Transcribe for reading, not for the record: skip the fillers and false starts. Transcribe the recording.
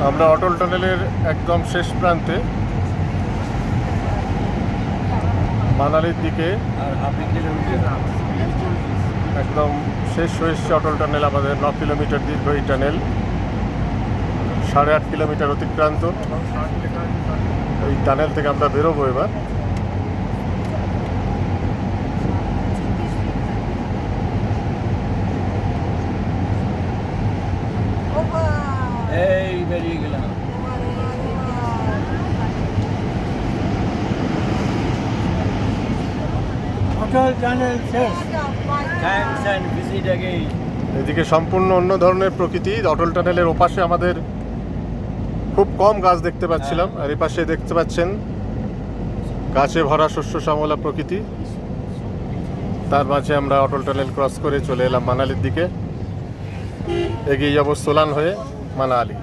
আমরা অটল টানেলের একদম শেষ প্রান্তে মানালির দিকে আর হাফ কিলোমিটার একদম শেষ হয়েছে অটল টানেল। আমাদের 9 কিলোমিটার দীর্ঘ এই টানেল, 8.5 কিলোমিটার অতিক্রান্ত। এই টানেল থেকে আমরা বেরোবো এবার। এই বেরিয়ে গেলাম। অটল টানেল শেষ। Thanks and visit again. এদিকে সম্পূর্ণ অন্য ধরনের প্রকৃতি। অটল টানেলের ওপাশে আমাদের খুব কম গাছ দেখতে পাচ্ছিলাম, আর এপাশে দেখতে পাচ্ছেন গাছে ভরা শস্য শ্যামলা প্রকৃতি। তার মাঝে আমরা অটল টানেল ক্রস করে চলে এলাম মানালির দিকে, এগিয়ে যাবো সোলান হয়ে মানালি।